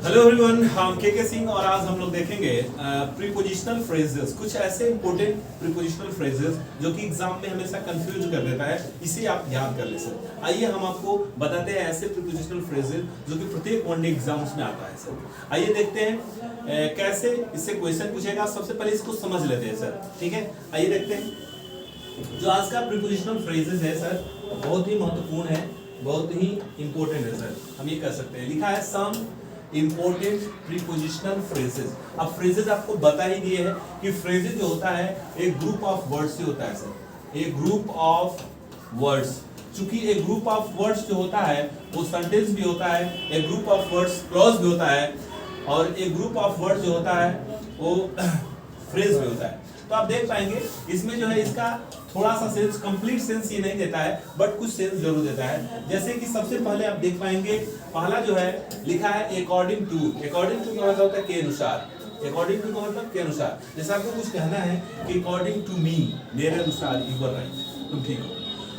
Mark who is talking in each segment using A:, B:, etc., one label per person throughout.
A: Hello everyone, हम के सिंह और आज हम लोग देखेंगे प्रीपोजिशनल फ्रेजेस। कुछ ऐसे इंपॉर्टेंट प्रीपोजिशनल फ्रेजेस जो कि एग्जाम में हमेशा कंफ्यूज कर देता है, इसे आप याद कर ले सर। आइए हम आपको बताते हैं ऐसे प्रीपोजिशनल फ्रेजेस जो कि प्रत्येक वनडे एग्जाम्स में आता है सर। आइए देखते हैं कैसे इससे क्वेश्चन पूछेगा। सबसे पहले इसको समझ लेते हैं सर, ठीक है। आइए देखते हैं जो आज का प्रीपोजिशनल फ्रेजेस है सर, बहुत ही महत्वपूर्ण है, बहुत ही इंपॉर्टेंट है सर। हम ये कह सकते हैं, लिखा है सम इंपॉर्टेंट प्रीपोजिशनल फ्रेजेस। अब फ्रेजेस आपको बता ही दिए हैं कि फ्रेजेस जो होता है एक ग्रुप ऑफ वर्ड्स से होता है सर, एक ग्रुप ऑफ वर्ड्स। चूंकि एक ग्रुप ऑफ वर्ड्स जो होता है वो सेंटेंस भी होता है, एक ग्रुप ऑफ वर्ड्स क्लॉज भी होता है, और एक ग्रुप ऑफ वर्ड्स जो होता है वो फ्रेज भी होता है। तो आप देख पाएंगे इसमें जो है इसका थोड़ा सा सेंस, कंप्लीट सेंस ये नहीं देता है, बट कुछ सेंस जरूर देता है। जैसे कि सबसे पहले आप देख पाएंगे, पहला जो है लिखा है अकॉर्डिंग टू। अकॉर्डिंग टू का मतलब होता है के अनुसार। अकॉर्डिंग टू का मतलब के अनुसार। जैसे आपको कुछ कहना है कि अकॉर्डिंग टू मी, मेरे अनुसार, यू आर राइट, तुम ठीक हो।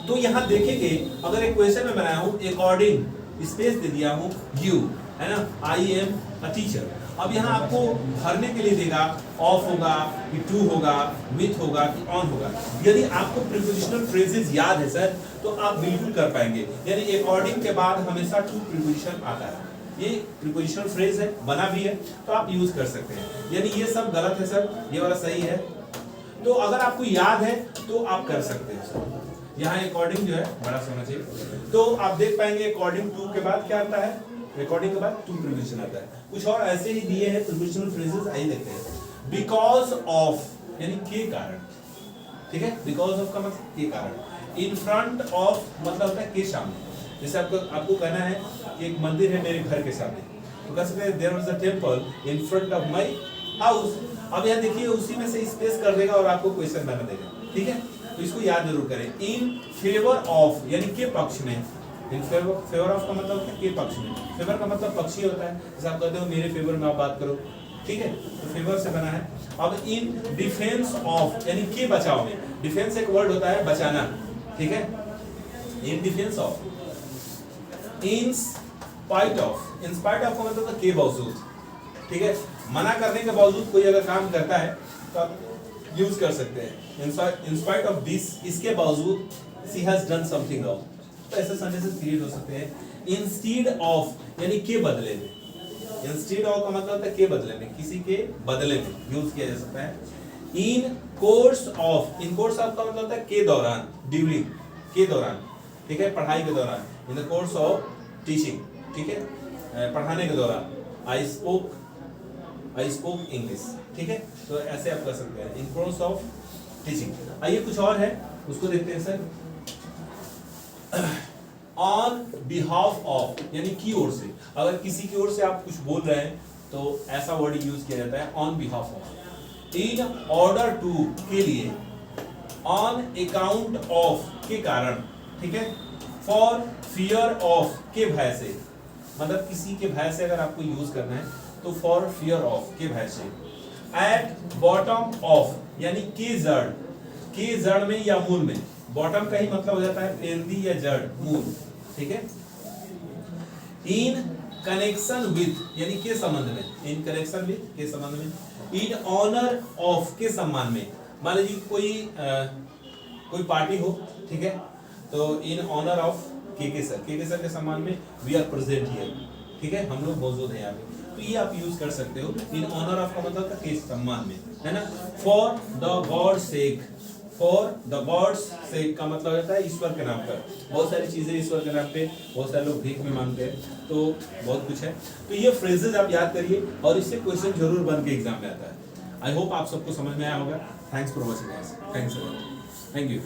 A: तो यहाँ देखेंगे अगर एक क्वेश्चन में बनाया हूँ अकॉर्डिंग स्पेस दे दिया हूँ यू, है ना, आई एम अ टीचर। अब यहाँ आपको भरने के लिए देगा ऑफ होगा कि टू होगा, विथ होगा कि ऑन होगा। यदि आपको प्रीपोजिशनल फ्रेजेस याद है सर तो आप बिल्कुल कर पाएंगे। यानी अकॉर्डिंग के बाद हमेशा टू प्रीपोजिशन आता है। ये प्रीपोजिशनल फ्रेज है, बना भी है, तो आप यूज कर सकते हैं। यानी ये सब गलत है सर, ये वाला सही है। तो अगर आपको याद है तो आप कर सकते हैं सर। यहाँ अकॉर्डिंग जो है बड़ा होना चाहिए। तो आप देख पाएंगे अकॉर्डिंग टू के बाद क्या आता है, रिकॉर्डिंग के बाद टू प्रीपोजिशन आता है। कुछ और ऐसे ही दिए हैं प्रीपोजिशनल फ्रेजेस, आइए देखते हैं। बिकॉज ऑफ यानी के कारण, ठीक है। बिकॉज ऑफ का मतलब के कारण। इन फ्रंट ऑफ मतलब होता है के सामने। जैसे आपको कहना है कि एक मंदिर है मेरे घर के सामने, तो कह सकते हैं there was a temple in front of my house. अब यहाँ देखिए उसी में से स्पेस कर देगा और आपको क्वेश्चन बना देगा, ठीक है। तो इसको याद जरूर करें। इन फेवर ऑफ यानी के पक्ष में। इन फेवर ऑफ का मतलब है के पक्ष में। फेवर का मतलब पक्षी होता है। जैसे आप कहते हो मेरे फेवर में आप बात करो, ठीक है, तो फेवर से बना है। अब इन डिफेंस ऑफ यानी के बचाव में। डिफेंस एक वर्ड होता है बचाना, ठीक है। In defence of. In spite of. In spite of का मतलब है के बावजूद, ठीक है। मना करने के बावजूद कोई अगर काम करता है तो आप यूज कर सकते हैं। इन स्पाइट ऑफ दिस, इसके बावजूद, she has done something wrong. तो ऐसे सेंटेंसेस क्रिएट हो सकते हैं। इंस्टीड ऑफ यानी के बदले में। इंस्टीड ऑफ का मतलब होता है के बदले में, किसी के बदले में यूज किया जा सकता है। In course of. In course of का मतलब होता है के दौरान, ड्यूरिंग, के दौरान, ठीक है, पढ़ाई के दौरान। In the course of teaching, ठीक है, पढ़ाने के दौरान। आई स्पोक इंग्लिश, ठीक है। तो ऐसे आप कर सकते हैं, इन कोर्स ऑफ टीचिंग। आइए कुछ और है उसको देखते हैं सर। ऑन बिहाफ ऑफ यानी की ओर से। अगर किसी की ओर से आप कुछ बोल रहे हैं तो ऐसा वर्ड यूज किया जाता है, on behalf of. In order to के लिए। ऑन अकाउंट ऑफ के कारण, ठीक है। फॉर फियर ऑफ के भय से, मतलब किसी के भय से अगर आपको यूज करना है तो फॉर फियर ऑफ के भय से। एट बॉटम ऑफ यानी के जड़, के जड़ में या मूल में। बॉटम का ही मतलब हो जाता है पेंदी या जड़, मूल, ठीक है। इन कनेक्शन विथ यानी के संबंध में। इन कनेक्शन विथ के संबंध में। इन ऑनर ऑफ के सम्मान में। मान लीजिए कोई पार्टी हो, ठीक है, तो इन ऑनर ऑफ के सर के सम्मान में वी आर प्रेजेंट हियर, ठीक है, हम लोग मौजूद हैं यहाँ पे। तो ये आप यूज कर सकते हो। इन ऑनर ऑफ का मतलब के सम्मान में, है ना। For the god sake. For the god's sake का मतलब होता है ईश्वर के नाम पर। बहुत सारी चीजें ईश्वर के नाम पे, बहुत सारे लोग भीख में मांगते हैं, तो बहुत कुछ है। तो ये फ्रेजेस आप याद करिए और इससे क्वेश्चन जरूर बन के एग्जाम में आता है। आई होप आप सबको समझ में आया होगा। Thanks for watching, thanks, thank you.